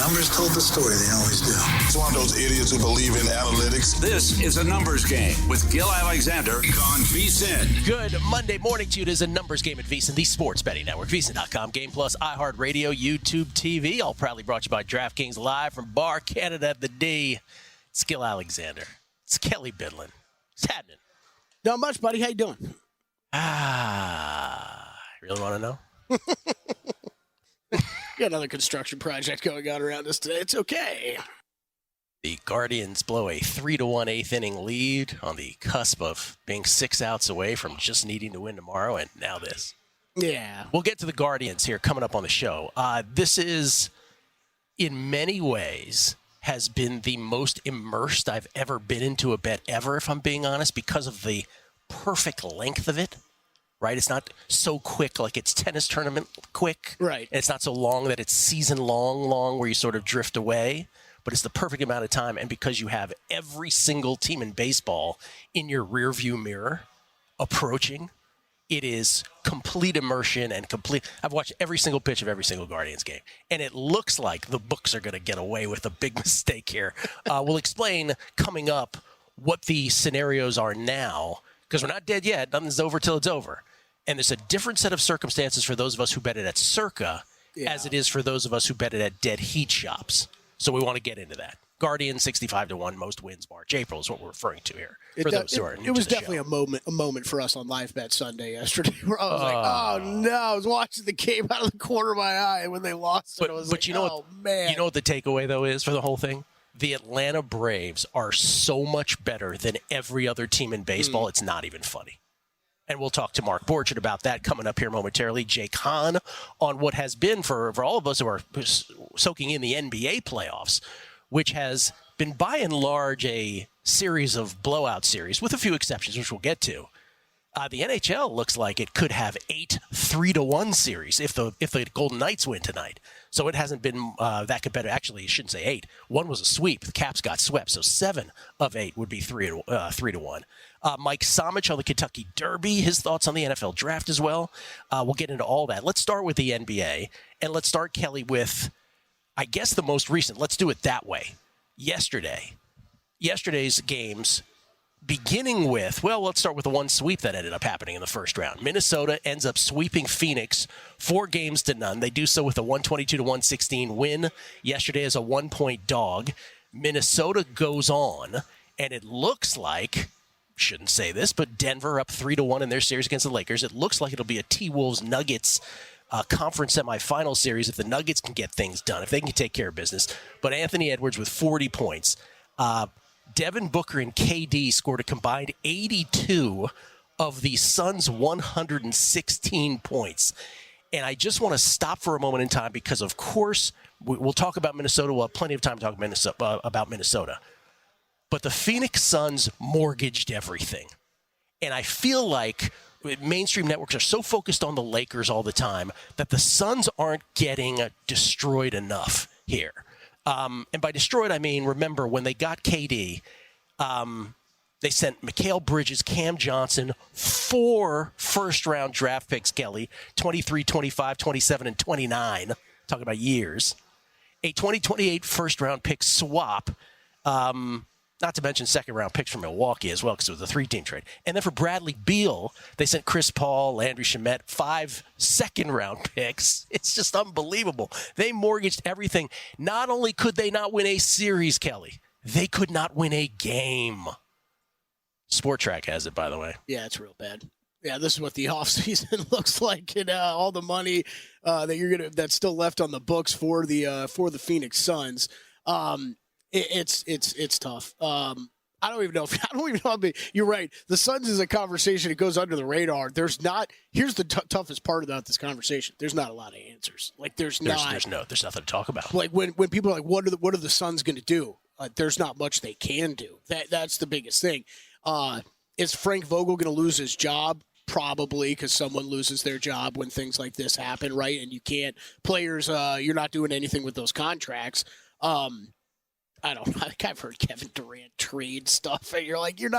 numbers told the story. They always do. It's one of those idiots who believe in analytics. This is a numbers game with Gill Alexander on VSiN. Good Monday morning to you. It is a numbers game at VSiN, the sports betting network. VSiN.com, Game Plus, iHeartRadio, YouTube TV. All proudly brought to you by DraftKings, live from Bar Canada at the D. It's Gill Alexander. It's Kelley Bydlon. What's happening? Not much, buddy. How you doing? Really want to know? Got another construction project going on around us today. It's okay. The Guardians blow a 3-1 eighth inning lead on the cusp of being 6 outs away from just needing to win tomorrow, and now this. Yeah. We'll get to the Guardians here coming up on the show. This is, in many ways, has been the most immersed I've ever been into a bet ever, if I'm being honest, because of the perfect length of it. Right? It's not so quick like it's tennis tournament quick. Right. And it's not so long that it's season long where you sort of drift away. But it's the perfect amount of time. And because you have every single team in baseball in your rearview mirror approaching, it is complete immersion and complete. I've watched every single pitch of every single Guardians game. And it looks like the books are going to get away with a big mistake here. We'll explain coming up what the scenarios are now, because we're not dead yet. Nothing's over till it's over. And there's a different set of circumstances for those of us who bet it at Circa as it is for those of us who bet it at dead heat shops. So we want to get into that. Guardian 65-1, most wins March. April is what we're referring to here. For those who are new it was to the definitely show. a moment for us on Live Bet Sunday yesterday where I was like, oh no, I was watching the game out of the corner of my eye, and when they lost it, I was like, man. You know what the takeaway, though, is for the whole thing? The Atlanta Braves are so much better than every other team in baseball, it's not even funny. And we'll talk to Mark Borchardt about that coming up here momentarily. Jake Hahn on what has been, for all of us who are soaking in the NBA playoffs, which has been by and large a series of blowout series, with a few exceptions, which we'll get to. The NHL looks like it could have 8 3-1 series if the Golden Knights win tonight. So it hasn't been that competitive. Actually, you shouldn't say 8. One was a sweep. The Caps got swept. So 7 of 8 would be 3-1. Mike Somich on the Kentucky Derby. His thoughts on the NFL draft as well. We'll get into all that. Let's start with the NBA. And let's start, Kelley, with, I guess, the most recent. Let's do it that way. Yesterday's games, beginning with, well, let's start with the one sweep that ended up happening in the first round. Minnesota ends up sweeping Phoenix 4-0. They do so with a 122-116 win yesterday as a 1-point dog. Minnesota goes on, and it looks like, shouldn't say this, but Denver up 3-1 in their series against the Lakers. It looks like it'll be a T-Wolves-Nuggets conference semifinal series if the Nuggets can get things done, if they can take care of business. But Anthony Edwards with 40 points. Devin Booker and KD scored a combined 82 of the Suns' 116 points. And I just want to stop for a moment in time because, of course, we'll talk about Minnesota. We'll have plenty of time to talk about Minnesota. But the Phoenix Suns mortgaged everything. And I feel like mainstream networks are so focused on the Lakers all the time that the Suns aren't getting destroyed enough here. And by destroyed, I mean, remember, when they got KD, they sent Mikal Bridges, Cam Johnson, 4 first-round draft picks, Kelley, 23, 25, 27, and 29, talking about years, a 2028 first-round pick swap, not to mention second-round picks from Milwaukee as well, because it was a 3-team trade. And then for Bradley Beal, they sent Chris Paul, Landry Shamet, 5 second-round picks. It's just unbelievable. They mortgaged everything. Not only could they not win a series, Kelley, they could not win a game. Sport Track has it, by the way. Yeah, it's real bad. Yeah, this is what the offseason looks like, and all the money that's still left on the books for the Phoenix Suns. It's tough. I don't even know. You're right. The Suns is a conversation. It goes under the radar. Here's the toughest part about this conversation. There's not a lot of answers. Like there's nothing to talk about. Like when people are like, what are the Suns going to do? There's not much they can do. That's the biggest thing. Is Frank Vogel going to lose his job? Probably, because someone loses their job when things like this happen, right? And you can't players. You're not doing anything with those contracts. I don't know. I've heard Kevin Durant trade stuff, and you're like, you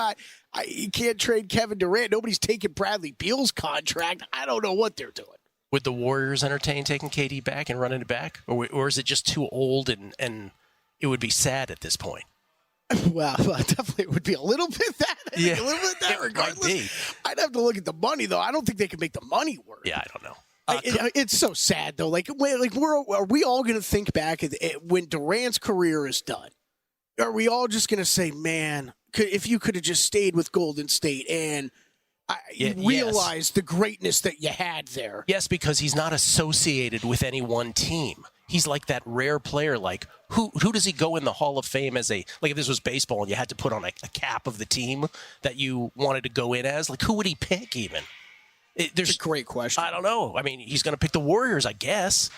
can't trade Kevin Durant. Nobody's taking Bradley Beal's contract. I don't know what they're doing. Would the Warriors entertain taking KD back and running it back? Or is it just too old and it would be sad at this point? Well, definitely it would be a little bit that. Yeah. A little bit that regardless. I'd have to look at the money, though. I don't think they can make the money work. Yeah, I don't know. It's so sad, though. Are we all going to think back when Durant's career is done? Are we all just going to say, man, if you could have just stayed with Golden State and realized the greatness that you had there? Yes, because he's not associated with any one team. He's like that rare player. Like, who does he go in the Hall of Fame as if this was baseball and you had to put on a cap of the team that you wanted to go in as? Like, who would he pick even? There's a great question. I don't know. I mean, he's going to pick the Warriors, I guess.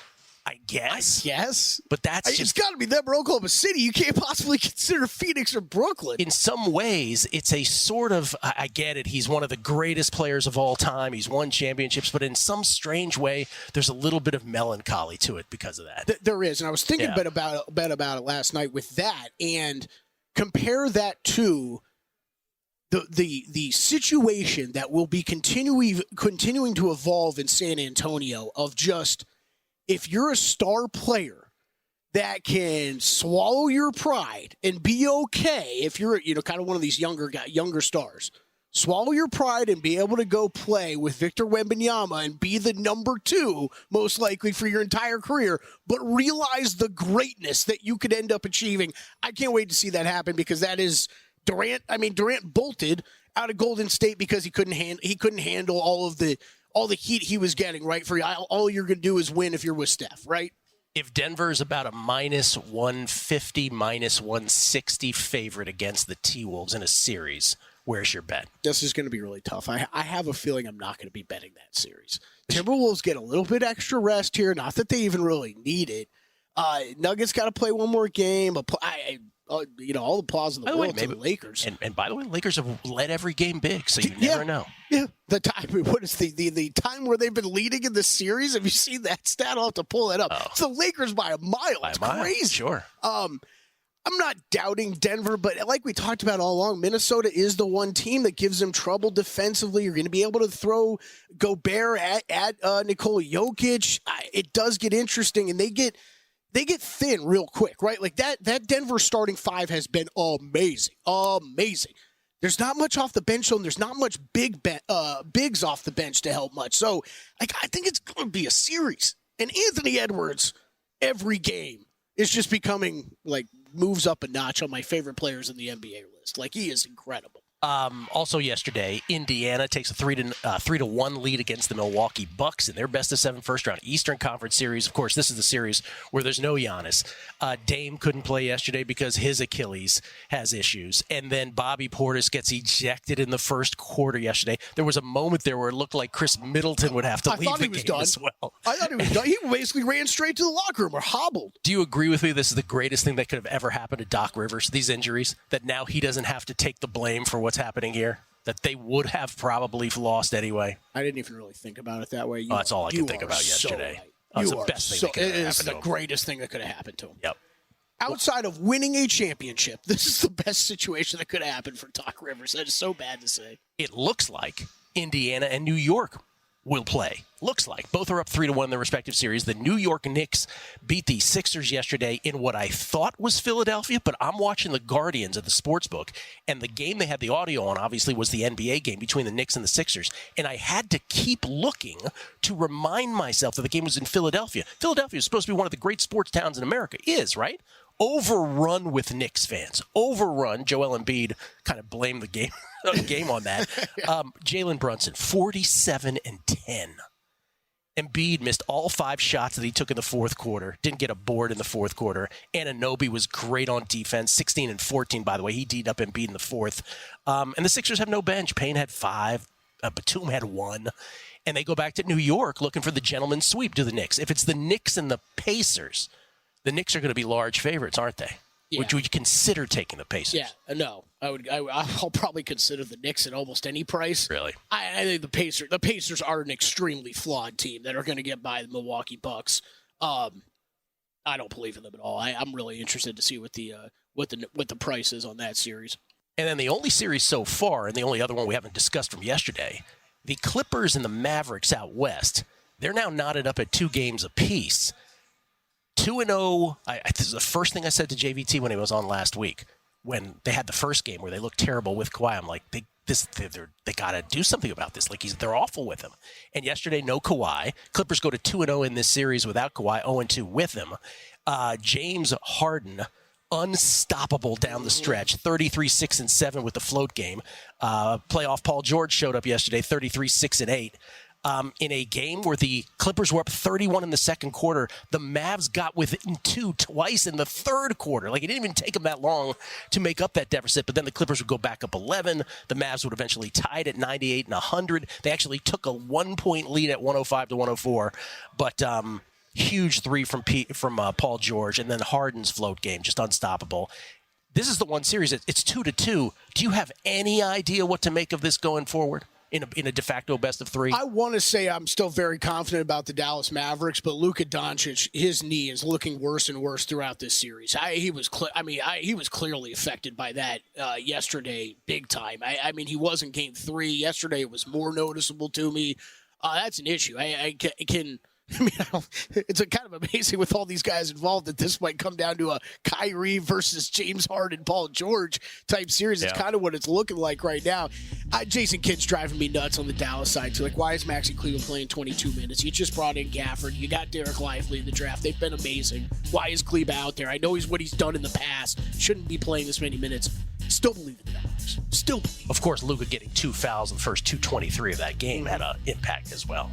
But that's it's got to be them or Oklahoma City. You can't possibly consider Phoenix or Brooklyn. In some ways, it's a sort of, I get it, he's one of the greatest players of all time. He's won championships, but in some strange way, there's a little bit of melancholy to it because of that. There is, and I was thinking about it last night with that, and compare that to the situation that will be continuing to evolve in San Antonio of just, if you're a star player that can swallow your pride and be okay, if you're kind of one of these younger stars, swallow your pride and be able to go play with Victor Wembanyama and be the number 2 most likely for your entire career, but realize the greatness that you could end up achieving. I can't wait to see that happen, because that is Durant. I mean, Durant bolted out of Golden State because he couldn't handle all the heat he was getting, right? For all you're going to do is win if you're with Steph, right? If Denver is about a minus 150, minus 160 favorite against the T-Wolves in a series, where's your bet? This is going to be really tough. I have a feeling I'm not going to be betting that series. Timberwolves get a little bit extra rest here. Not that they even really need it. Nuggets got to play one more game. All the applause in the world to the Lakers. And by the way, the Lakers have led every game big, so you never know. Yeah, the time. What is the time where they've been leading in the series? Have you seen that stat? I'll have to pull it up. Oh. It's the Lakers by a mile. It's crazy. Sure. I'm not doubting Denver, but like we talked about all along, Minnesota is the one team that gives them trouble defensively. You're going to be able to throw Gobert at Nikola Jokic. It does get interesting, and they get thin real quick, right? Like that Denver starting 5 has been amazing. Amazing. There's not much off the bench, and there's not much bigs off the bench to help much. So I think it's going to be a series. And Anthony Edwards, every game, is just becoming, moves up a notch on my favorite players in the NBA list. He is incredible. Also yesterday, Indiana takes a 3-1 lead against the Milwaukee Bucks in their best-of-7 first-round Eastern Conference series. Of course, this is the series where there's no Giannis. Dame couldn't play yesterday because his Achilles has issues. And then Bobby Portis gets ejected in the first quarter yesterday. There was a moment there where it looked like Chris Middleton would have to leave the game as well. I thought he was done. He basically ran straight to the locker room or hobbled. Do you agree with me this is the greatest thing that could have ever happened to Doc Rivers, these injuries, that now he doesn't have to take the blame for what's happening here, that they would have probably lost anyway? I didn't even really think about it that way. That's all I could think about yesterday. It's the best thing that could have happened to him. It's the greatest thing that could have happened to him. Yep. Outside of winning a championship, this is the best situation that could have happened for Doc Rivers. That is so bad to say. It looks like Indiana and New York will play. Looks like. Both are up 3-1 in their respective series. The New York Knicks beat the Sixers yesterday in what I thought was Philadelphia, but I'm watching the Guardians at the sportsbook, and the game they had the audio on, obviously, was the NBA game between the Knicks and the Sixers, and I had to keep looking to remind myself that the game was in Philadelphia. Philadelphia is supposed to be one of the great sports towns in America. Is, right? Overrun with Knicks fans. Overrun. Joel Embiid kind of blamed the game on that. Jalen Brunson, 47 and 10. Embiid missed all 5 shots that he took in the fourth quarter. Didn't get a board in the fourth quarter. Anunoby was great on defense. 16 and 14, by the way. He D'd up Embiid in the fourth. And the Sixers have no bench. Payne had 5. Batum had 1. And they go back to New York looking for the gentleman's sweep to the Knicks. If it's the Knicks and the Pacers, the Knicks are going to be large favorites, aren't they? Yeah. Would you consider taking the Pacers? Yeah, no. I'll probably consider the Knicks at almost any price. Really? I think the Pacers are an extremely flawed team that are going to get by the Milwaukee Bucks. I don't believe in them at all. I'm really interested to see what the price is on that series. And then the only series so far, and the only other one we haven't discussed from yesterday, the Clippers and the Mavericks out west. They're now knotted up at 2 games apiece. 2-0. This is the first thing I said to JVT when he was on last week, when they had the first game where they looked terrible with Kawhi. I'm like, they got to do something about this. Like, they're awful with him. And yesterday, no Kawhi. Clippers go to 2-0 in this series without Kawhi, 0-2 with him. James Harden, unstoppable down the stretch, 33, 6, and 7 with the float game. Playoff Paul George showed up yesterday, 33, 6, and 8. In a game where the Clippers were up 31 in the second quarter, the Mavs got within 2 twice in the third quarter. Like, it didn't even take them that long to make up that deficit, but then the Clippers would go back up 11. The Mavs would eventually tied at 98 and 100. They actually took a 1-point lead at 105 to 104, but huge three from Paul George, and then Harden's float game, just unstoppable. This is the one series. It's 2-2. Do you have any idea what to make of this going forward? In a de facto best of 3? I want to say I'm still very confident about the Dallas Mavericks, but Luka Doncic, his knee is looking worse and worse throughout this series. He was clearly affected by that yesterday, big time. I mean, he was in Game 3 yesterday. It was more noticeable to me. That's an issue. It's kind of amazing with all these guys involved that this might come down to a Kyrie versus James Harden, Paul George type series. It's kind of what it's looking like right now. Jason Kidd's driving me nuts on the Dallas side too. Like, why is Maxi Cleveland playing 22 minutes? You just brought in Gafford. You got Derek Lively in the draft. They've been amazing. Why is Cleve out there? I know he's what he's done in the past. Shouldn't be playing this many minutes. Still believe in the Mavericks. Still believe. Of course, Luka getting 2 fouls in the first 2:23 of that game had an impact as well.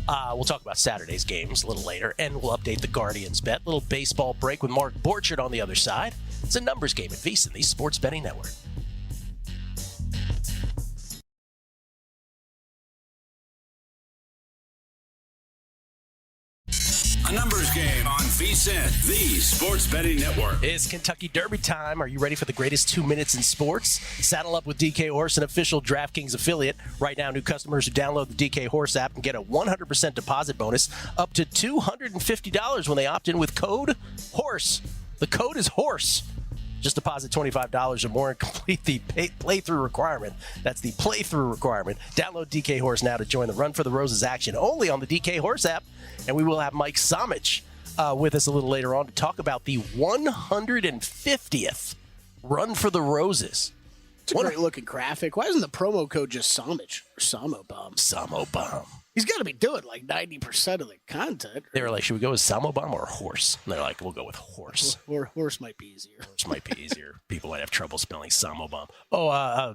We'll talk about Saturday's games a little later, and we'll update the Guardians bet. Little baseball break with Mark Borchard on the other side. It's a numbers game at VSiN, the Sports Betting Network. A numbers game on VSiN, the Sports Betting Network. It's Kentucky Derby time. Are you ready for the greatest 2 minutes in sports? Saddle up with DK Horse, an official DraftKings affiliate. Right now, new customers who download the DK Horse app can get a 100% deposit bonus up to $250 when they opt in with code HORSE. The code is HORSE. Just deposit $25 or more and complete the playthrough requirement. That's the playthrough requirement. Download DK Horse now to join the Run for the Roses action only on the DK Horse app. And we will have Mike Somich with us a little later on to talk about the 150th Run for the Roses. It's a great-looking graphic. Why isn't the promo code just Somich or Samo Bomb? Samo Bomb. He's got to be doing like 90% of the content. They were like, should we go with Samo Bomb or Horse? And they're like, we'll go with Horse. Or Horse might be easier. Horse might be easier. People might have trouble spelling Samo Bomb.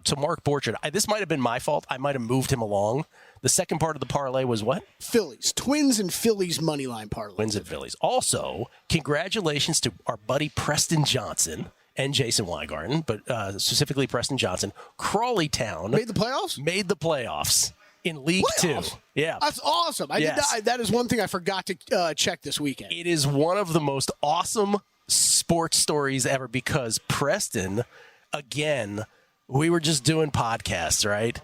To Mark Borchard, this might have been my fault. I might have moved him along. The second part of the parlay was what? Phillies. Twins and Phillies moneyline parlay. Twins and Phillies. Also, congratulations to our buddy Preston Johnson and Jason Weingarten, but specifically Preston Johnson. Crawley Town. Made the playoffs? Made the playoffs in League Playoffs? 2. Yeah. That's awesome. That is one thing I forgot to check this weekend. It is one of the most awesome sports stories ever because Preston, again, we were just doing podcasts, right?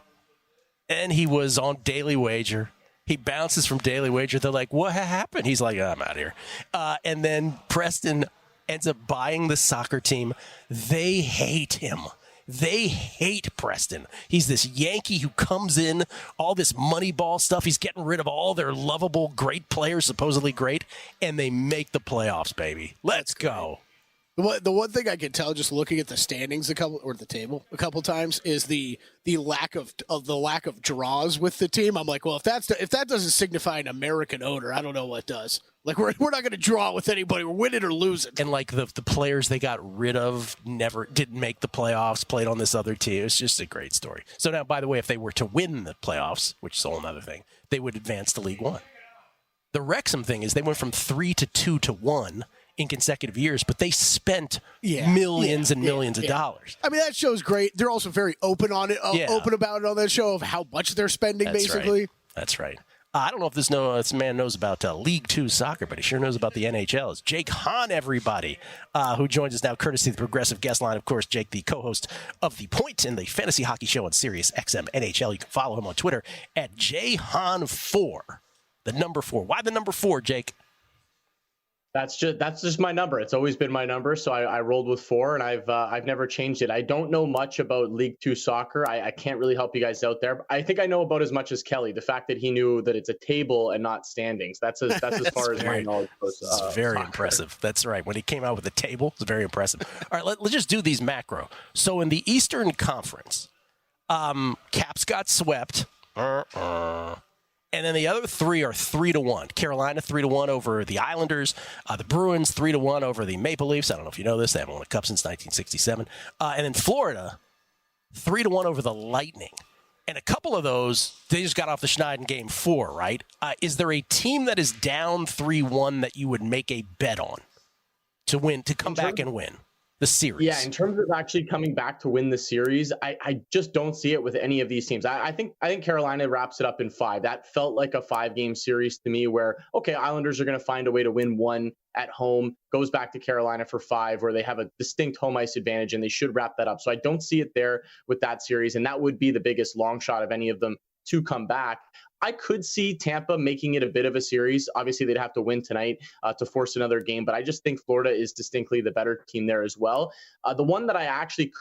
And he was on Daily Wager. He bounces from Daily Wager. They're like, what happened? He's like, I'm out of here. And then Preston ends up buying the soccer team. They hate him. They hate Preston. He's this Yankee who comes in, all this Moneyball stuff. He's getting rid of all their lovable, great players, supposedly great, and they make the playoffs, baby. Let's go. The one thing I can tell just looking at the standings the table a couple times is the lack of draws with the team. I'm like, well, if that doesn't signify an American owner, I don't know what does. Like we're not going to draw with anybody. We're winning or losing. And like the players they got rid of didn't make the playoffs, played on this other team. It's just a great story. So now, by the way, if they were to win the playoffs, which is a whole other thing, they would advance to League One. The Wrexham thing is they went from 3 to 2 to 1 in consecutive years, but they spent millions and millions of dollars. I mean, that show's great. They're also very open on it, open about it on that show of how much they're spending, basically. Right. That's right. I don't know if this man knows about League 2 soccer, but he sure knows about the NHL. It's Jake Hahn, everybody, who joins us now, courtesy of the Progressive Guest Line. Of course, Jake, the co-host of The Point and the Fantasy Hockey Show on Sirius XM NHL. You can follow him on Twitter at JHahn4, the number 4. Why the number 4, Jake? That's just my number. It's always been my number. So I rolled with 4, and I've never changed it. I don't know much about League Two soccer. I can't really help you guys out there. I think I know about as much as Kelley. The fact that he knew that it's a table and not standings. That's as far as my knowledge goes. It's very impressive. That's right. When he came out with the table, it's very impressive. All right, let's just do these macro. So in the Eastern Conference, Caps got swept. And then the other 3 are 3-1. Carolina 3-1 over the Islanders. The Bruins 3-1 over the Maple Leafs. I don't know if you know this. They haven't won a cup since 1967. And then Florida 3-1 over the Lightning. And a couple of those, they just got off the schneid in Game 4, right? Is there a team that is down 3-1 that you would make a bet on to win, to come back and win the series? Yeah, in terms of actually coming back to win the series, I just don't see it with any of these teams. I think Carolina wraps it up in 5. That felt like a 5-game series to me where, okay, Islanders are going to find a way to win 1 at home, goes back to Carolina for 5, where they have a distinct home ice advantage, and they should wrap that up. So I don't see it there with that series, and that would be the biggest long shot of any of them to come back. I could see Tampa making it a bit of a series. Obviously, they'd have to win tonight to force another game, but I just think Florida is distinctly the better team there as well. The one that I actually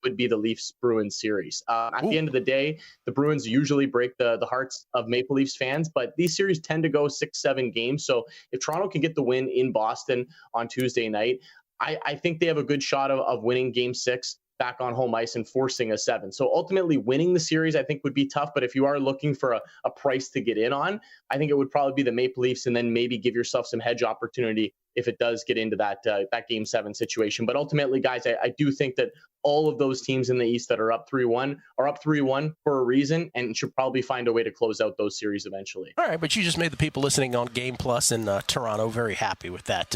would be the Leafs-Bruins series. At the end of the day, the Bruins usually break the hearts of Maple Leafs fans, but these series tend to go 6-7 games. So if Toronto can get the win in Boston on Tuesday night, I think they have a good shot of winning Game 6 back on home ice and forcing a 7. So ultimately winning the series, I think, would be tough. But if you are looking for a price to get in on, I think it would probably be the Maple Leafs, and then maybe give yourself some hedge opportunity if it does get into that Game 7 situation. But ultimately, guys, I do think that all of those teams in the East that are up 3-1 are up 3-1 for a reason, and should probably find a way to close out those series eventually. All right, but you just made the people listening on Game Plus in Toronto very happy with that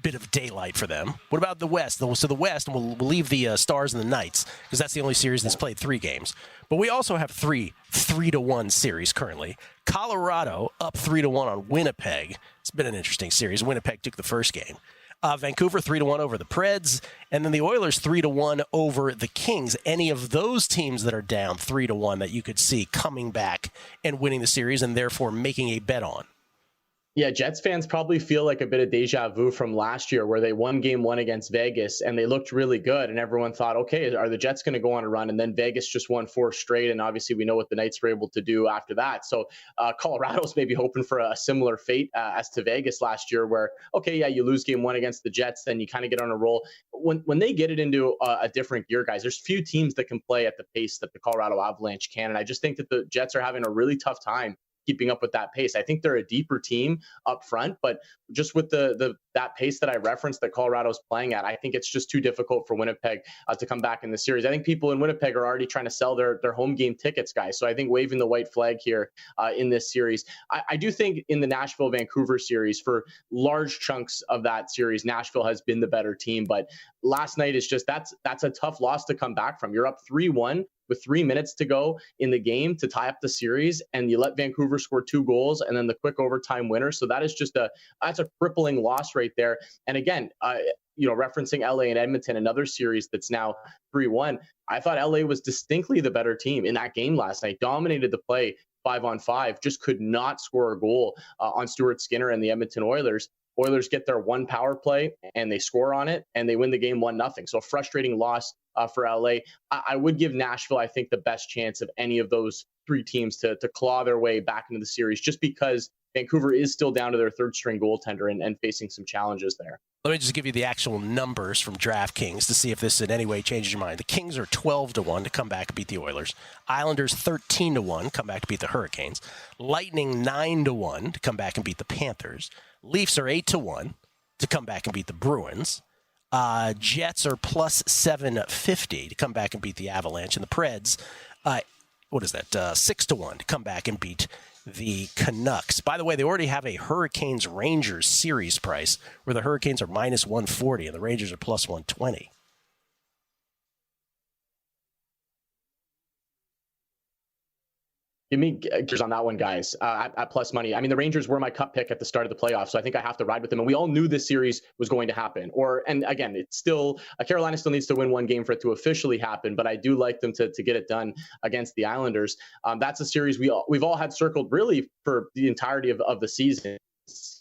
bit of daylight for them. What about the West? So the West, we'll leave the Stars and the Knights, because that's the only series that's played 3 games. But we also have 3-1 series currently. Colorado up 3-1 on Winnipeg. It's been an interesting series. Winnipeg took the first game. Vancouver 3-1 over the Preds, and then the Oilers 3-1 over the Kings. Any of those teams that are down 3-1 that you could see coming back and winning the series, and therefore making a bet on? Yeah, Jets fans probably feel like a bit of deja vu from last year, where they won Game 1 against Vegas and they looked really good, and everyone thought, okay, are the Jets going to go on a run? And then Vegas just won 4 straight, and obviously we know what the Knights were able to do after that. So Colorado's maybe hoping for a similar fate as to Vegas last year, where, okay, yeah, you lose Game 1 against the Jets, then you kind of get on a roll. When they get it into a different gear, guys, there's few teams that can play at the pace that the Colorado Avalanche can, and I just think that the Jets are having a really tough time keeping up with that pace. I think they're a deeper team up front, but just with that pace that I referenced that Colorado's playing at, I think it's just too difficult for Winnipeg to come back in the series. I think people in Winnipeg are already trying to sell their home game tickets, guys. So I think waving the white flag here in this series. I do think in the Nashville-Vancouver series, for large chunks of that series, Nashville has been the better team. But last night is just, that's a tough loss to come back from. You're up 3-1 with 3 minutes to go in the game to tie up the series, and you let Vancouver score 2 goals and then the quick overtime winner. So that is just that's a crippling loss right there. And again, referencing LA and Edmonton, another series that's now 3-1. I thought LA was distinctly the better team in that game last night, dominated the play 5-on-5, just could not score a goal on Stuart Skinner and the Edmonton Oilers. Oilers get their 1 power play and they score on it and they win the game 1-0. So a frustrating loss for LA. I would give Nashville, I think, the best chance of any of those 3 teams to claw their way back into the series, just because Vancouver is still down to their 3rd string goaltender and facing some challenges there. Let me just give you the actual numbers from DraftKings to see if this in any way changes your mind. The Kings are 12-1 to come back and beat the Oilers. Islanders 13-1 come back to beat the Hurricanes. Lightning 9-1 to come back and beat the Panthers. Leafs are 8-1 to come back and beat the Bruins. Jets are plus 750 to come back and beat the Avalanche. And the Preds, 6-1 to come back and beat the Canucks. By the way, they already have a Hurricanes-Rangers series price where the Hurricanes are minus 140 and the Rangers are plus 120. Give me gears on that one, guys, at plus money. I mean, the Rangers were my cup pick at the start of the playoffs, so I think I have to ride with them. And we all knew this series was going to happen. And again, it's still, Carolina still needs to win 1 game for it to officially happen, but I do like them to get it done against the Islanders. That's a series we've all had circled really for the entirety of the season.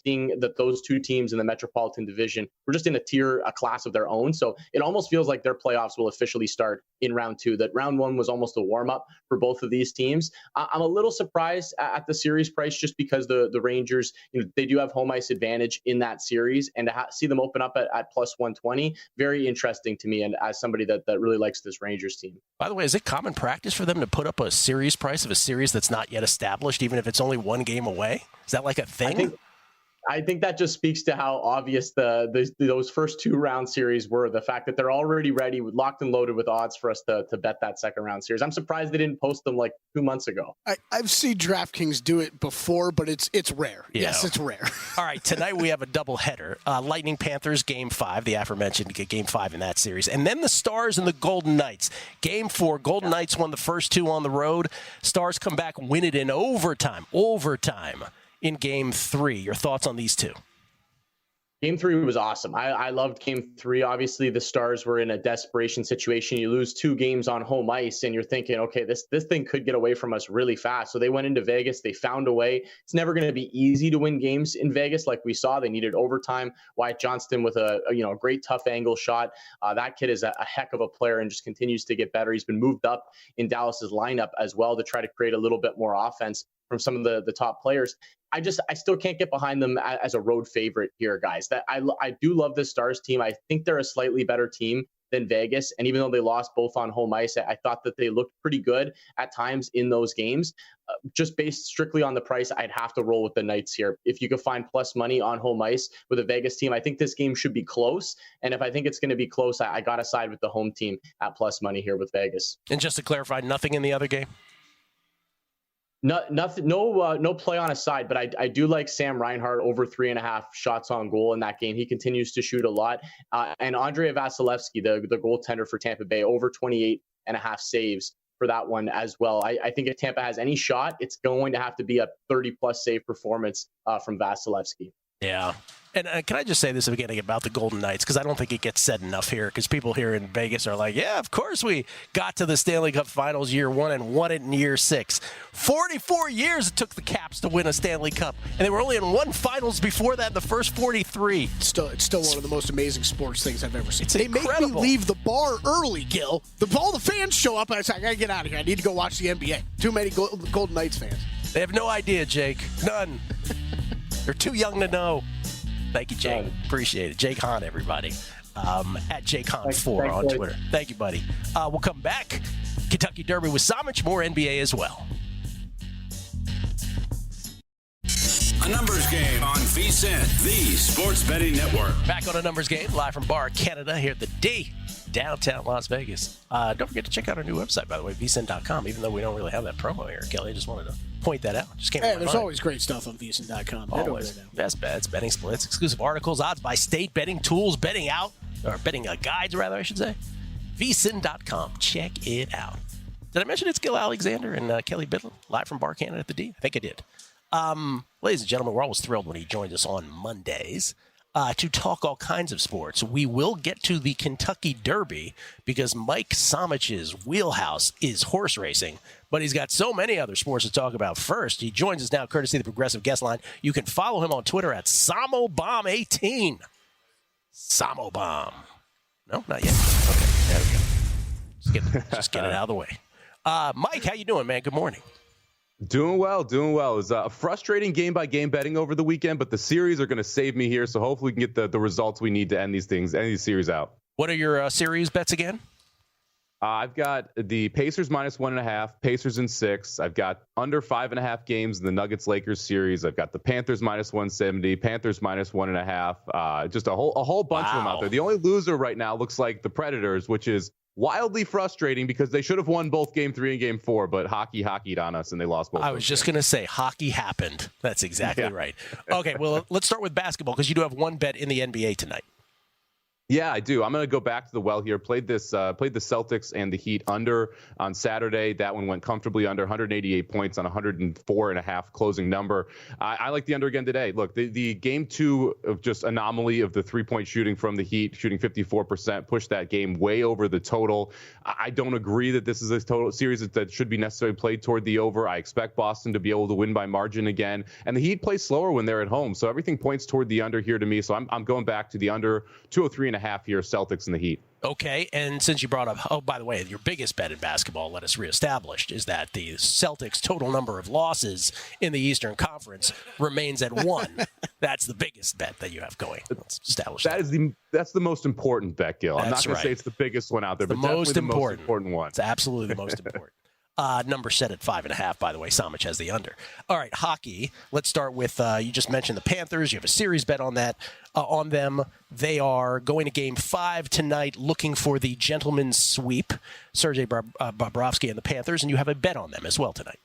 seeing that those two teams in the Metropolitan Division were just in a class of their own. So it almost feels like their playoffs will officially start in round 2. That round 1 was almost a warm-up for both of these teams. I'm a little surprised at the series price just because the Rangers, they do have home ice advantage in that series, and to see them open up at plus 120, very interesting to me, and as somebody that really likes this Rangers team. By the way, is it common practice for them to put up a series price of a series that's not yet established, even if it's only one game away? Is that like a thing? I think that just speaks to how obvious those first 2 round series were. The fact that they're already ready, locked and loaded with odds for us to bet that second round series. I'm surprised they didn't post them like 2 months ago. I've seen DraftKings do it before, but it's rare. Yeah. Yes, it's rare. All right, tonight we have a doubleheader. Lightning Panthers, Game 5, the aforementioned Game 5 in that series. And then the Stars and the Golden Knights. Game 4, Golden Knights won the first 2 on the road. Stars come back, win it in overtime. In Game 3. Your thoughts on these two? Game 3 was awesome. I loved Game 3. Obviously, the Stars were in a desperation situation. You lose 2 games on home ice, and you're thinking, okay, this thing could get away from us really fast. So they went into Vegas. They found a way. It's never going to be easy to win games in Vegas, like we saw. They needed overtime. Wyatt Johnston with a great tough angle shot. That kid is a heck of a player and just continues to get better. He's been moved up in Dallas's lineup as well to try to create a little bit more offense from some of the top players. I still can't get behind them as a road favorite here, guys. That I do love the Stars team. I think they're a slightly better team than Vegas. And even though they lost both on home ice, I thought that they looked pretty good at times in those games. Just based strictly on the price, I'd have to roll with the Knights here. If you could find plus money on home ice with a Vegas team, I think this game should be close. And if I think it's going to be close, I got to side with the home team at plus money here with Vegas. And just to clarify, nothing in the other game? No play on a side, but I do like Sam Reinhart over 3.5 shots on goal in that game. He continues to shoot a lot. And Andrei Vasilevsky, the goaltender for Tampa Bay, over 28.5 saves for that one as well. I think if Tampa has any shot, it's going to have to be a 30-plus save performance from Vasilevsky. Yeah. And can I just say this again about the Golden Knights, because I don't think it gets said enough here, because people here in Vegas are like, yeah, of course we got to the Stanley Cup Finals year 1 and won it in year 6. 44 years it took the Caps to win a Stanley Cup, and they were only in 1 Finals before that in the first 43. It's still one of the most amazing sports things I've ever seen. They make me leave the bar early, Gill. All the fans show up, and I say, I got to get out of here. I need to go watch the NBA. Too many Golden Knights fans. They have no idea, Jake. None. They're too young to know. Thank you, Jake. Appreciate it. Jake Hahn, everybody. At Jake Hahn 4 on Twitter. Thank you, buddy. We'll come back. Kentucky Derby with Somich. More NBA as well. A numbers game on VSiN, the Sports Betting Network. Back on a numbers game, live from Bar Canada here at the D, downtown Las Vegas. Don't forget to check out our new website, by the way, vsin.com, even though we don't really have that promo here, Kelley. I just wanted to point that out. Just there's always great stuff on vsin.com. Always. Best bets, betting splits, exclusive articles, odds by state, betting tools, betting guides, rather, I should say. vsin.com. Check it out. Did I mention it's Gill Alexander and Kelley Bydlon, live from Bar Canada at the D? I think I did. Ladies and gentlemen, we're always thrilled when he joins us on Mondays to talk all kinds of sports. We will get to the Kentucky Derby because Mike Somich's wheelhouse is horse racing, but he's got so many other sports to talk about. First, he joins us now courtesy of the Progressive Guest Line. You can follow him on Twitter at SamoBomb18. SamoBomb. No, not yet. Okay, there we go. Just get it out of the way. Mike, how you doing, man? Good morning. Doing well. It was a frustrating game-by-game betting over the weekend, but the series are going to save me here, so hopefully we can get the results we need to end these series out. What are your series bets again? I've got the Pacers minus 1.5, Pacers in 6. I've got under 5.5 games in the Nuggets-Lakers series. I've got the Panthers minus 170, Panthers minus 1.5. Just a whole bunch of them out there. The only loser right now looks like the Predators, which is wildly frustrating because they should have won both Game 3 and Game 4, but hockeyed on us and they lost both. I was just going to say hockey happened. That's exactly right. Okay, well, let's start with basketball because you do have one bet in the NBA tonight. Yeah, I do. I'm going to go back to the well here. Played the Celtics and the Heat under on Saturday. That one went comfortably under 188 points on 104.5 closing number. I like the under again today. Look, the game two of just anomaly of the 3-point shooting from the Heat, shooting 54%, pushed that game way over the total. I don't agree that this is a total series that should be necessarily played toward the over. I expect Boston to be able to win by margin again. And the Heat play slower when they're at home. So everything points toward the under here to me. So I'm going back to the under 203.5 here, Celtics and the Heat. Okay, and since you brought up, oh, by the way, your biggest bet in basketball, let us reestablish, is that the Celtics' total number of losses in the Eastern Conference remains at 1. That's the biggest bet that you have going. Let's establish that. That's the most important bet, Gill. I'm not going right. to say it's the biggest one out there, It's but the definitely most the important. most important one. It's absolutely the most important. Number set at 5.5, by the way. Somich has the under. All right, hockey. Let's start with, you just mentioned the Panthers. You have a series bet on that, on them. They are going to Game 5 tonight looking for the gentleman's sweep, Sergei Bobrovsky and the Panthers, and you have a bet on them as well tonight.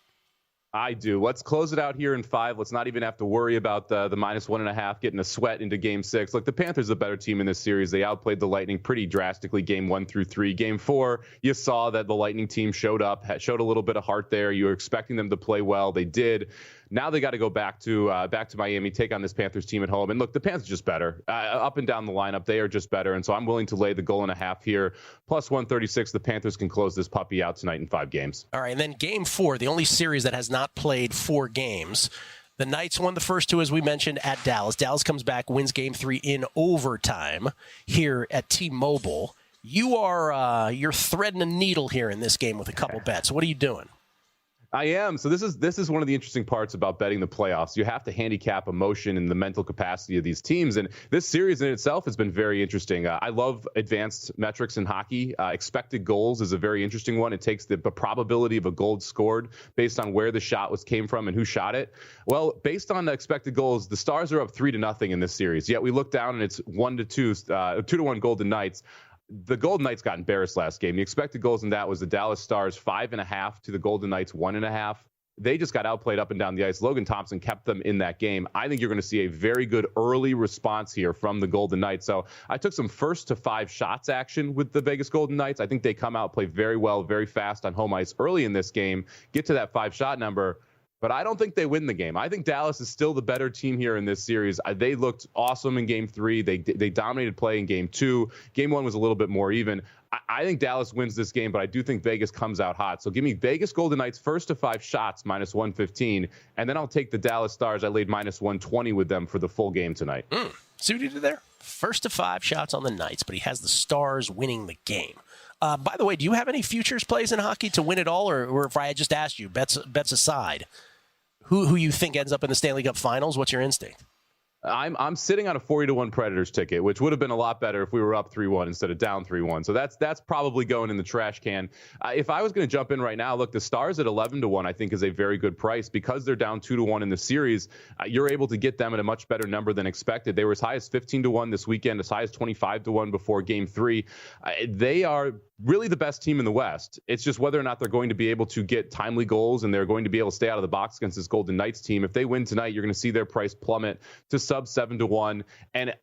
I do. Let's close it out here in 5. Let's not even have to worry about the -1.5 getting a sweat into Game 6. Look, the Panthers are the better team in this series. They outplayed the Lightning pretty drastically Game 1 through 3. Game 4, you saw that the Lightning team showed up, showed a little bit of heart there. You were expecting them to play well. They did. Now they got to go back to Miami, take on this Panthers team at home. And look, the Panthers are just better. Up and down the lineup, they are just better. And so I'm willing to lay the goal and a half here. Plus 136, the Panthers can close this puppy out tonight in 5 games. All right, and then Game 4, the only series that has not played 4 games. The Knights won the first 2, as we mentioned, at Dallas. Dallas comes back, wins Game 3 in overtime here at T-Mobile. You're threading a needle here in this game with a couple bets. What are you doing? I am. So this is one of the interesting parts about betting the playoffs. You have to handicap emotion and the mental capacity of these teams. And this series in itself has been very interesting. I love advanced metrics in hockey. Expected goals is a very interesting one. It takes the probability of a goal scored based on where the shot came from and who shot it. Well, based on the expected goals, the Stars are up 3-0 in this series. Yet we look down and it's 1-2, 2-1 Golden Knights. The Golden Knights got embarrassed last game. The expected goals in that was the Dallas Stars 5.5 to the Golden Knights 1.5. They just got outplayed up and down the ice. Logan Thompson kept them in that game. I think you're going to see a very good early response here from the Golden Knights. So I took some 1st to 5 shots action with the Vegas Golden Knights. I think they come out, play very well, very fast on home ice early in this game, get to that 5-shot number. But I don't think they win the game. I think Dallas is still the better team here in this series. They looked awesome in Game 3. They dominated play in Game 2. Game 1 was a little bit more even. I think Dallas wins this game, but I do think Vegas comes out hot. So give me Vegas Golden Knights 1st to 5 shots, -115. And then I'll take the Dallas Stars. I laid -120 with them for the full game tonight. See what he did there? 1st to 5 shots on the Knights, but he has the Stars winning the game. By the way, do you have any futures plays in hockey to win it all? Or if I had just asked you, bets aside, who you think ends up in the Stanley Cup Finals? What's your instinct? I'm sitting on a 40-1 Predators ticket, which would have been a lot better if we were up 3-1 instead of down 3-1. So that's probably going in the trash can. If I was going to jump in right now, look, the Stars at 11-1 I think is a very good price because they're down 2-1 in the series. You're able to get them at a much better number than expected. They were as high as 15-1 this weekend, as high as 25-1 before Game 3. They are really the best team in the West. It's just whether or not they're going to be able to get timely goals and they're going to be able to stay out of the box against this Golden Knights team. If they win tonight, you're going to see their price plummet to sub 7-1. And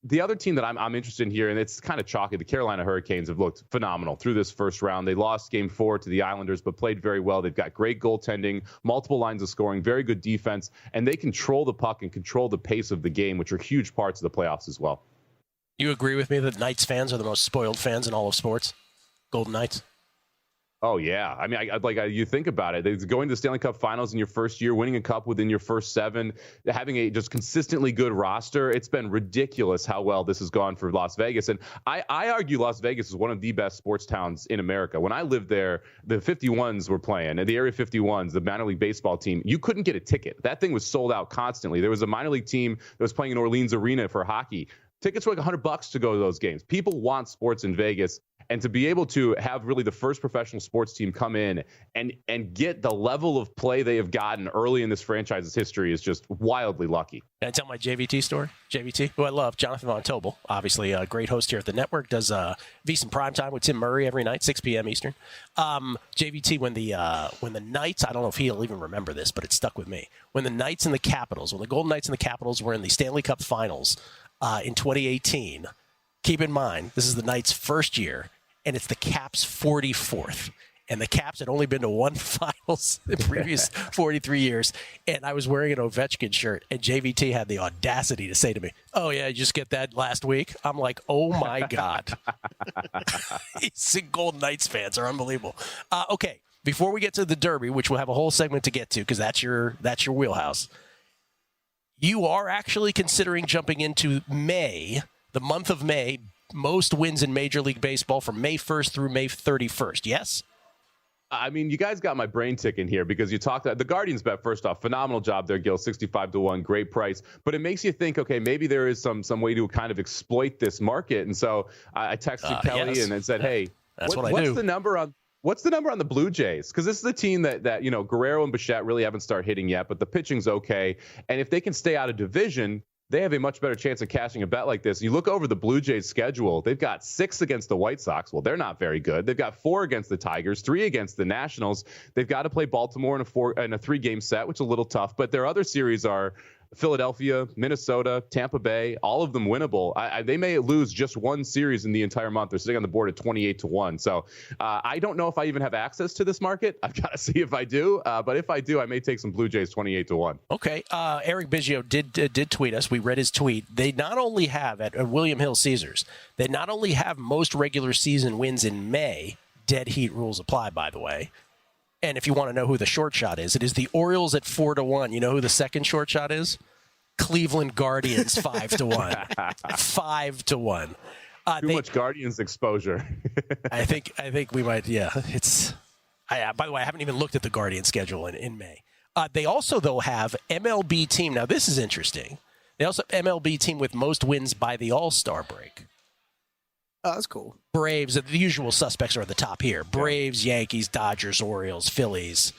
the other team that I'm interested in here, and it's kind of chalky, the Carolina Hurricanes have looked phenomenal through this first round. They lost Game 4 to the Islanders, but played very well. They've got great goaltending, multiple lines of scoring, very good defense, and they control the puck and control the pace of the game, which are huge parts of the playoffs as well. You agree with me that Knights fans are the most spoiled fans in all of sports? Golden Knights? Oh, yeah. I mean, you think about it. Going to the Stanley Cup Finals in your first year, winning a cup within your first 7, having a just consistently good roster. It's been ridiculous how well this has gone for Las Vegas. And I argue Las Vegas is one of the best sports towns in America. When I lived there, the 51s were playing, and the Area 51s, the minor league baseball team, you couldn't get a ticket. That thing was sold out constantly. There was a minor league team that was playing in Orleans Arena for hockey. Tickets were like $100 to go to those games. People want sports in Vegas. And to be able to have really the first professional sports team come in and get the level of play they have gotten early in this franchise's history is just wildly lucky. Can I tell my JVT story? JVT, who I love, Jonathan Von Tobel, obviously a great host here at the network, does VSiN Primetime with Tim Murray every night, 6 p.m. Eastern. JVT, when the Knights, I don't know if he'll even remember this, but it stuck with me. When the Knights and the Capitals, when the Golden Knights and the Capitals were in the Stanley Cup Finals in 2018, keep in mind, this is the Knights' first year, and it's the Caps' 44th. And the Caps had only been to one finals the previous 43 years. And I was wearing an Ovechkin shirt, and JVT had the audacity to say to me, "Oh, yeah, you just get that last week?" I'm like, oh, my God. These Golden Knights fans are unbelievable. Okay, before we get to the Derby, which we'll have a whole segment to get to because that's your wheelhouse, you are actually considering jumping into May, the month of May, most wins in Major League Baseball from May 1st through May 31st, yes? I mean, you guys got my brain ticking here because you talked the Guardians bet, first off, phenomenal job there, Gill, 65-1, great price. But it makes you think, okay, maybe there is some way to kind of exploit this market. And so I texted Kelley yes. and said, hey, what's the number on the Blue Jays? Because this is a team that Guerrero and Bichette really haven't started hitting yet, but the pitching's okay. And if they can stay out of division, they have a much better chance of cashing a bet like this. You look over the Blue Jays' schedule, they've got 6 against the White Sox. Well, they're not very good. They've got 4 against the Tigers, 3 against the Nationals. They've got to play Baltimore in a 3-game set, which is a little tough. But their other series are Philadelphia, Minnesota, Tampa Bay, all of them winnable. They may lose just one series in the entire month. They're sitting on the board at 28-1. So I don't know if I even have access to this market. I've got to see if I do. But if I do, I may take some Blue Jays 28-1. Okay. Eric Biggio did tweet us. We read his tweet. They not only have at William Hill Caesars, they not only have most regular season wins in May. Dead heat rules apply, by the way. And if you want to know who the short shot is, it is the Orioles at 4-1. You know who the second short shot is? Cleveland Guardians 5-1. 5-1. Too much Guardians exposure. I think we might. Yeah, it's. By the way, I haven't even looked at the Guardian schedule in May. They also though have MLB team. Now this is interesting. They also have MLB team with most wins by the All-Star break. Oh, that's cool. Braves, the usual suspects are at the top here. Braves, Yankees, Dodgers, Orioles, Phillies,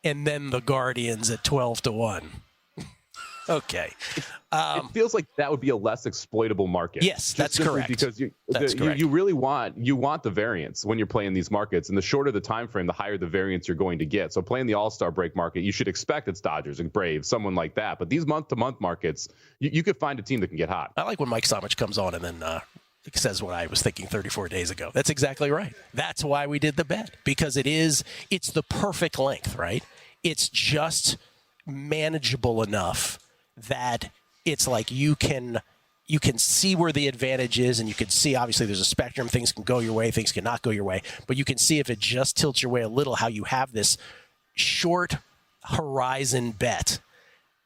and then the Guardians at 12-1. Okay. It feels like that would be a less exploitable market. Yes, that's correct. Because you really want the variance when you're playing these markets, and the shorter the time frame, the higher the variance you're going to get. So playing the All-Star break market, you should expect it's Dodgers and Braves, someone like that. But these month-to-month markets, you could find a team that can get hot. I like when Mike Somich comes on and then says what I was thinking 34 days ago. That's exactly right. That's why we did the bet, because it's the perfect length, right? It's just manageable enough that it's like you can see where the advantage is, and you can see, obviously there's a spectrum. Things can go your way, things cannot go your way, but you can see if it just tilts your way a little, how you have this short horizon bet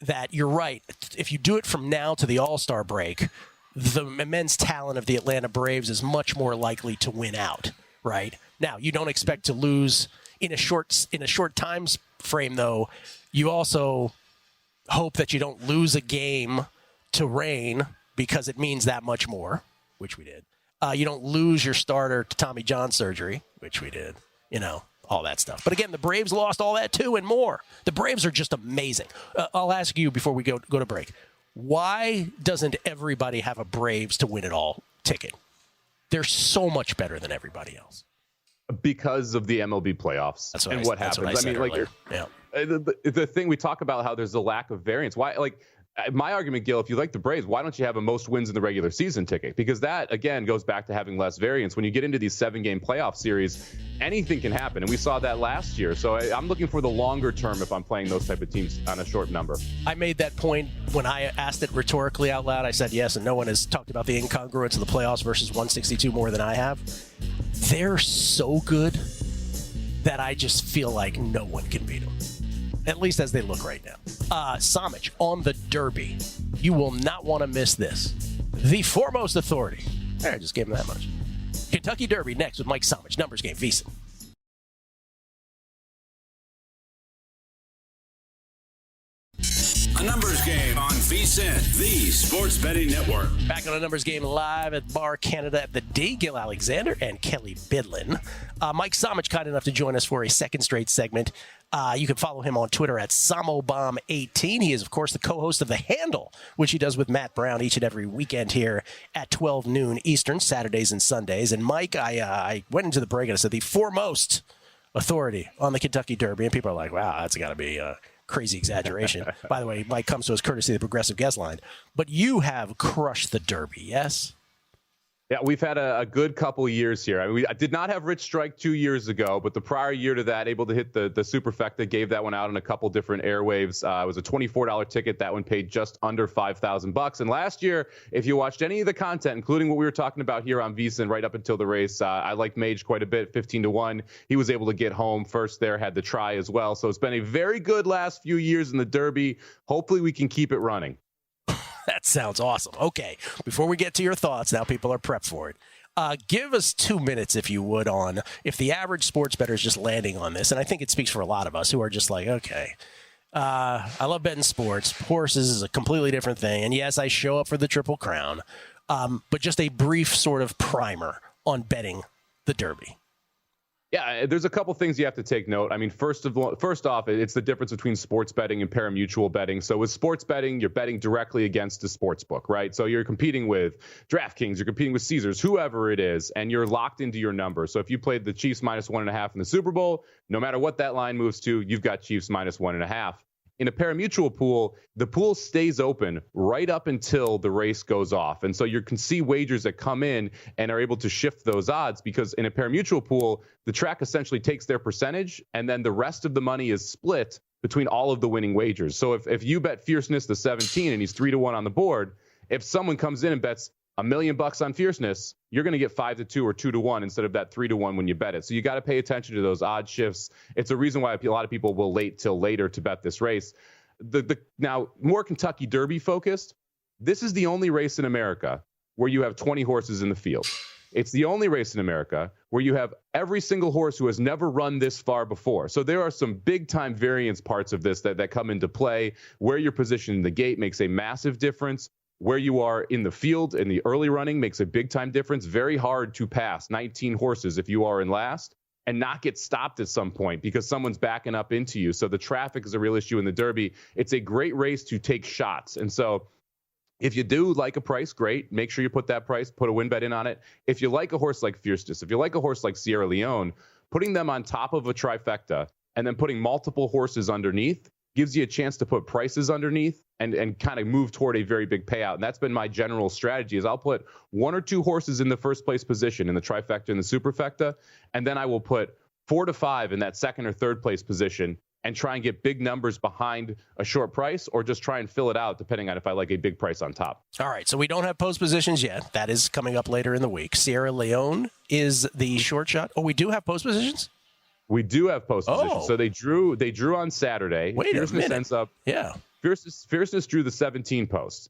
that you're right. If you do it from now to the All-Star break, the immense talent of the Atlanta Braves is much more likely to win out, right? Now, you don't expect to lose in a short time frame, though. You also hope that you don't lose a game to rain because it means that much more, which we did. You don't lose your starter to Tommy John surgery, which we did. All that stuff. But again, the Braves lost all that too and more. The Braves are just amazing. I'll ask you before we go to break. Why doesn't everybody have a Braves to win it all ticket? They're so much better than everybody else. Because of the MLB playoffs what happens. The thing we talk about, how there's a lack of variance. Why, my argument, Gill, if you like the Braves, why don't you have a most wins in the regular season ticket? Because that, again, goes back to having less variance. When you get into these 7-game playoff series, anything can happen. And we saw that last year. So I'm looking for the longer term if I'm playing those type of teams on a short number. I made that point when I asked it rhetorically out loud. I said yes, and no one has talked about the incongruence of the playoffs versus 162 more than I have. They're so good that I just feel like no one can beat them. At least as they look right now. Somich on the Derby. You will not want to miss this. The foremost authority. I just gave him that much. Kentucky Derby next with Mike Somich. Numbers game, VSiN. A numbers game on VSiN, the sports betting network. Back on a numbers game live at Bar Canada at the D. Gill Alexander and Kelley Bydlon. Mike Somich kind enough to join us for a second straight segment. You can follow him on Twitter at SamoBomb18. He is, of course, the co-host of The Handle, which he does with Matt Brown each and every weekend here at 12 noon Eastern, Saturdays and Sundays. And Mike, I went into the break and I said the foremost authority on the Kentucky Derby. And people are like, wow, that's got to be crazy exaggeration. By the way, Mike comes to us courtesy of the Progressive Guest Line. But you have crushed the Derby, yes? Yeah, we've had a good couple years here. I mean, I did not have Rich Strike 2 years ago, but the prior year to that, able to hit the Superfecta, gave that one out on a couple different airwaves. It was a $24 ticket. That one paid just under $5,000. And last year, if you watched any of the content, including what we were talking about here on VSiN right up until the race, I liked Mage quite a bit, 15-1. He was able to get home first there, had the try as well. So it's been a very good last few years in the Derby. Hopefully we can keep it running. That sounds awesome. Okay, before we get to your thoughts, now people are prepped for it. Give us 2 minutes, if you would, on if the average sports bettor is just landing on this. And I think it speaks for a lot of us who are just like, okay, I love betting sports. Horses is a completely different thing. And yes, I show up for the Triple Crown. But just a brief sort of primer on betting the Derby. Yeah, there's a couple things you have to take note. I mean, first off, it's the difference between sports betting and pari-mutuel betting. So with sports betting, you're betting directly against a sports book, right? So you're competing with DraftKings, you're competing with Caesars, whoever it is, and you're locked into your number. So if you played the Chiefs -1.5 in the Super Bowl, no matter what that line moves to, you've got Chiefs -1.5. In a pari-mutuel pool, the pool stays open right up until the race goes off. And so you can see wagers that come in and are able to shift those odds, because in a pari-mutuel pool, the track essentially takes their percentage and then the rest of the money is split between all of the winning wagers. So if you bet Fierceness to 17 and he's 3-1 on the board, if someone comes in and bets $1 million on Fierceness, you're going to get 5-2 or 2-1 instead of that 3-1 when you bet it. So you got to pay attention to those odd shifts. It's a reason why a lot of people will wait till later to bet this race. Now, more Kentucky Derby focused, this is the only race in America where you have 20 horses in the field. It's the only race in America where you have every single horse who has never run this far before. So there are some big time variance parts of this that come into play. Where you're positioned in the gate makes a massive difference. Where you are in the field in the early running makes a big time difference. Very hard to pass 19 horses if you are in last and not get stopped at some point because someone's backing up into you. So the traffic is a real issue in the Derby. It's a great race to take shots. And so if you do like a price, great. Make sure you put that price, put a win bet in on it. If you like a horse like Fierceness, if you like a horse like Sierra Leone, putting them on top of a trifecta and then putting multiple horses underneath gives you a chance to put prices underneath and kind of move toward a very big payout. And that's been my general strategy is I'll put 1 or 2 horses in the first place position in the trifecta and the superfecta, and then I will put 4 to 5 in that second or third place position and try and get big numbers behind a short price or just try and fill it out depending on if I like a big price on top. All right, so we don't have post positions yet. That is coming up later in the week. Sierra Leone is the short shot. Oh, we do have post positions? We do have post positions. So they drew on Saturday. Wait a minute. Ends up, yeah. Fierceness drew the 17 posts.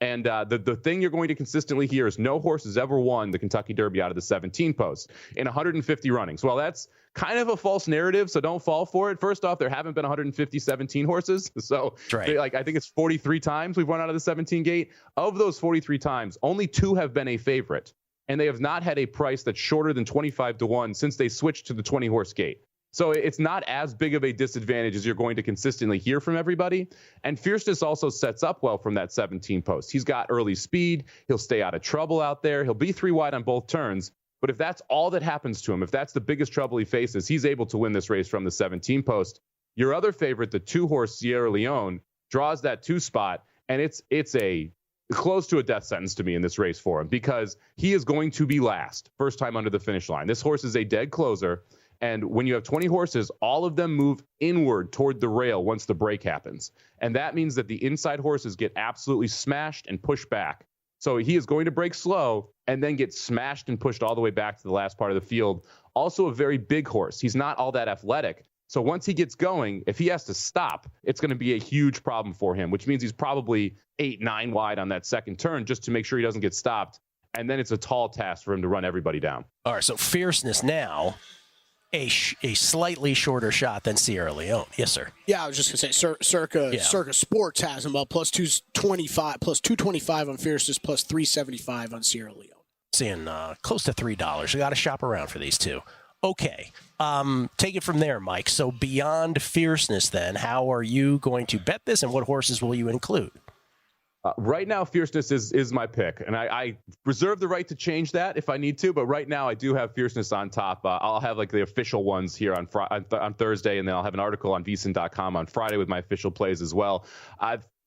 And the thing you're going to consistently hear is no horse has ever won the Kentucky Derby out of the 17 posts in 150 runnings. Well, that's kind of a false narrative, so don't fall for it. First off, there haven't been 150 17 horses. So right. I think it's 43 times we've run out of the 17 gate. Of those 43 times, only 2 have been a favorite. And they have not had a price that's shorter than 25-1 since they switched to the 20-horse gate. So it's not as big of a disadvantage as you're going to consistently hear from everybody. And Fierceness also sets up well from that 17 post. He's got early speed. He'll stay out of trouble out there. He'll be 3 wide on both turns. But if that's all that happens to him, if that's the biggest trouble he faces, he's able to win this race from the 17 post. Your other favorite, the 2-horse Sierra Leone, draws that 2 spot. And it's a close to a death sentence to me in this race for him because he is going to be last, first time under the finish line. This horse is a dead closer. And when you have 20 horses, all of them move inward toward the rail once the break happens. And that means that the inside horses get absolutely smashed and pushed back. So he is going to break slow and then get smashed and pushed all the way back to the last part of the field. Also a very big horse. He's not all that athletic. So once he gets going, if he has to stop, it's going to be a huge problem for him, which means he's probably 8-9 wide on that second turn just to make sure he doesn't get stopped. And then it's a tall task for him to run everybody down. All right, so Fierceness now. A slightly shorter shot than Sierra Leone. Yes, sir. Yeah, I was just going to say, Circa Sports has him up, plus 225 on Fierceness, plus 375 on Sierra Leone. Seeing close to $3. You got to shop around for these two. Okay. Take it from there, Mike. So beyond Fierceness, then, how are you going to bet this, and what horses will you include? Right now, Fierceness is my pick, and I reserve the right to change that if I need to. But right now, I do have Fierceness on top. I'll have like the official ones here on Thursday, and then I'll have an article on vsin.com on Friday with my official plays as well.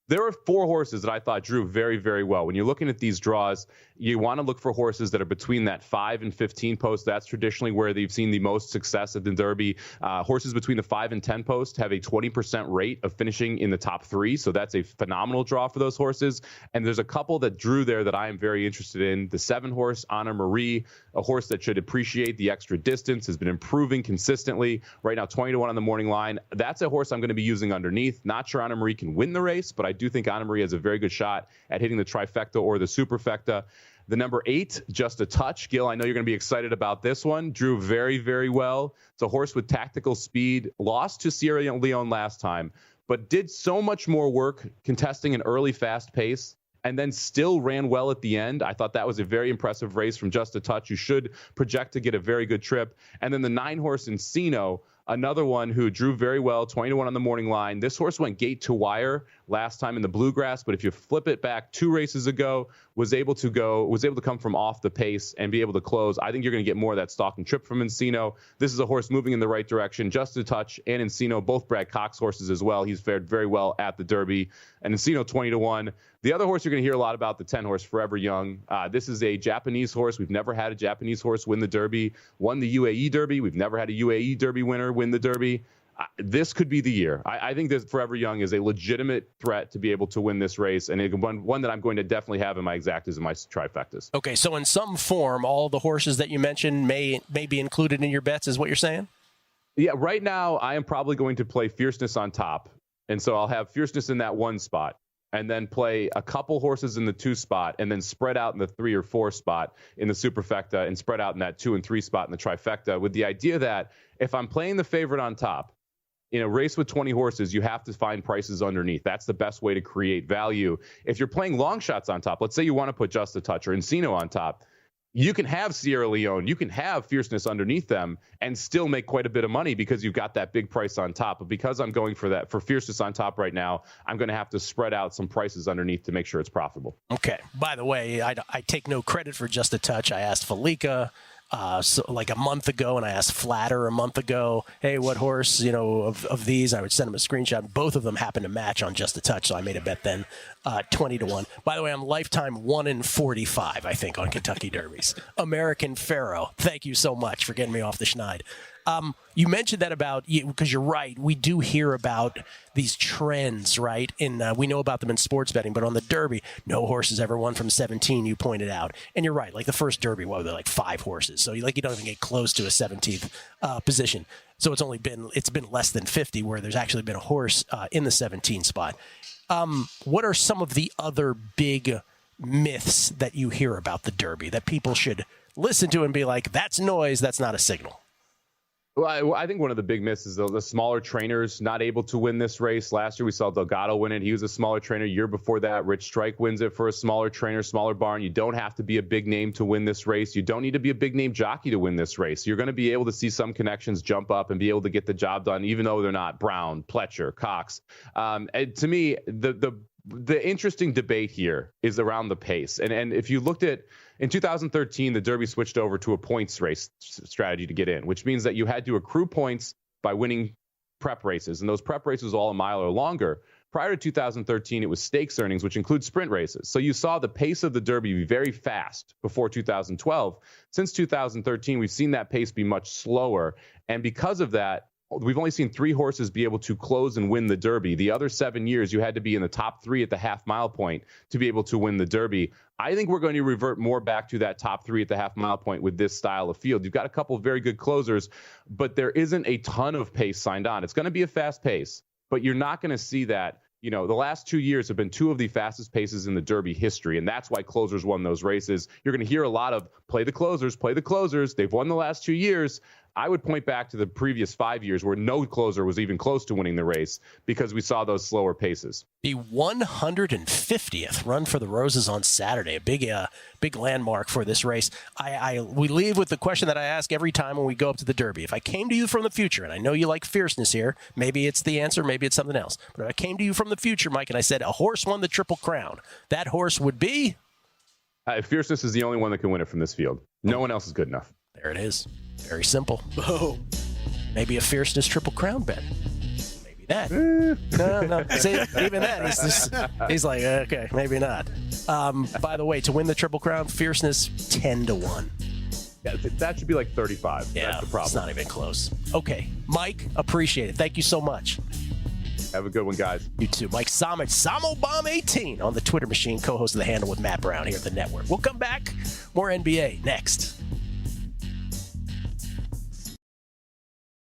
There are 4 horses that I thought drew very, very well. When you're looking at these draws, you want to look for horses that are between that 5 and 15 post. That's traditionally where they've seen the most success at the Derby. Horses between the 5 and 10 post have a 20% rate of finishing in the top 3. So that's a phenomenal draw for those horses. And there's a couple that drew there that I am very interested in. The 7 horse, Honor Marie, a horse that should appreciate the extra distance, has been improving consistently. Right now, 20-1 on the morning line. That's a horse I'm going to be using underneath. Not sure Honor Marie can win the race, but I do think Anna Marie has a very good shot at hitting the trifecta or the superfecta. The number 8, Just a Touch. Gill, I know you're going to be excited about this one. Drew very, very well. It's a horse with tactical speed. Lost to Sierra Leone last time, but did so much more work contesting an early fast pace and then still ran well at the end. I thought that was a very impressive race from Just a Touch. You should project to get a very good trip. And then the 9 horse Encino, another one who drew very well, 20-1 on the morning line. This horse went gate to wire last time in the Bluegrass, but if you flip it back 2 races ago, was able to come from off the pace and be able to close. I think you're going to get more of that stalk and trip from Encino. This is a horse moving in the right direction. Just a Touch and Encino, both Brad Cox horses as well. He's fared very well at the Derby. And Encino 20-1. The other horse you're going to hear a lot about, the 10 horse Forever Young. This is a Japanese horse. We've never had a Japanese horse win the Derby. Won the UAE Derby. We've never had a UAE Derby winner win the Derby. This could be the year. I think that Forever Young is a legitimate threat to be able to win this race, and one that I'm going to definitely have in my exactas and my trifectas. Okay, so in some form, all the horses that you mentioned may be included in your bets, is what you're saying? Yeah, right now I am probably going to play Fierceness on top, and so I'll have Fierceness in that 1 spot, and then play a couple horses in the 2 spot, and then spread out in the 3 or 4 spot in the superfecta, and spread out in that 2 and 3 spot in the trifecta, with the idea that if I'm playing the favorite on top, in a race with 20 horses, you have to find prices underneath. That's the best way to create value. If you're playing long shots on top, let's say you want to put Just a Touch or Encino on top, you can have Sierra Leone, you can have Fierceness underneath them and still make quite a bit of money because you've got that big price on top. But because I'm going for Fierceness on top right now, I'm going to have to spread out some prices underneath to make sure it's profitable. Okay. By the way, I take no credit for Just a Touch. I asked Felica so like a month ago, and I asked Flatter a month ago, hey, what horse, of these? I would send him a screenshot. Both of them happened to match on Just a Touch, so I made a bet then, 20-1. By the way, I'm lifetime 1 in 45, I think, on Kentucky Derbies. American Pharaoh, thank you so much for getting me off the schneid. You mentioned that about you, because you're right. We do hear about these trends, right? We know about them in sports betting, but on the Derby, no horse has ever won from 17. You pointed out, and you're right. Like the first Derby, what were there, like 5 horses? So you don't even get close to a 17th position. So it's been less than 50 where there's actually been a horse in the 17 spot. What are some of the other big myths that you hear about the Derby that people should listen to and be like, that's noise, that's not a signal? Well, I think one of the big misses is the smaller trainers not able to win this race. Last year, we saw Delgado win it. He was a smaller trainer. Year before that, Rich Strike wins it for a smaller trainer, smaller barn. You don't have to be a big name to win this race. You don't need to be a big name jockey to win this race. You're going to be able to see some connections jump up and be able to get the job done, even though they're not Brown, Pletcher, Cox. And to me, the interesting debate here is around the pace. And if you looked at in 2013, the Derby switched over to a points race strategy to get in, which means that you had to accrue points by winning prep races. And those prep races all a mile or longer. Prior to 2013, it was stakes earnings, which include sprint races. So you saw the pace of the Derby be very fast before 2012. Since 2013, we've seen that pace be much slower. And because of that, we've only seen 3 horses be able to close and win the Derby. The other 7 years, you had to be in the top 3 at the half-mile point to be able to win the Derby. I think we're going to revert more back to that top 3 at the half-mile point with this style of field. You've got a couple of very good closers, but there isn't a ton of pace signed on. It's going to be a fast pace, but you're not going to see that. The last 2 years have been 2 of the fastest paces in the Derby history, and that's why closers won those races. You're going to hear a lot of play the closers, play the closers. They've won the last 2 years. I would point back to the previous 5 years where no closer was even close to winning the race because we saw those slower paces. The 150th Run for the Roses on Saturday, a big landmark for this race. We leave with the question that I ask every time when we go up to the Derby. If I came to you from the future, and I know you like fierceness here, maybe it's the answer, maybe it's something else. But if I came to you from the future, Mike, and I said a horse won the Triple Crown, that horse would be? Fierceness is the only one that can win it from this field. No one else is good enough. There it is. Very simple. Oh. Maybe a Fierceness Triple Crown bet. Maybe Yeah. No. See, even that, he's like, okay, maybe not. By the way, to win the Triple Crown, fierceness 10-1. Yeah, that should be like 35. Yeah, that's the problem. It's not even close. Okay, Mike, appreciate it. Thank you so much. Have a good one, guys. You too. Mike Somich, SamoBomb18 on the Twitter machine, co-host of The Handle with Matt Brown here at the network. We'll come back. More NBA next.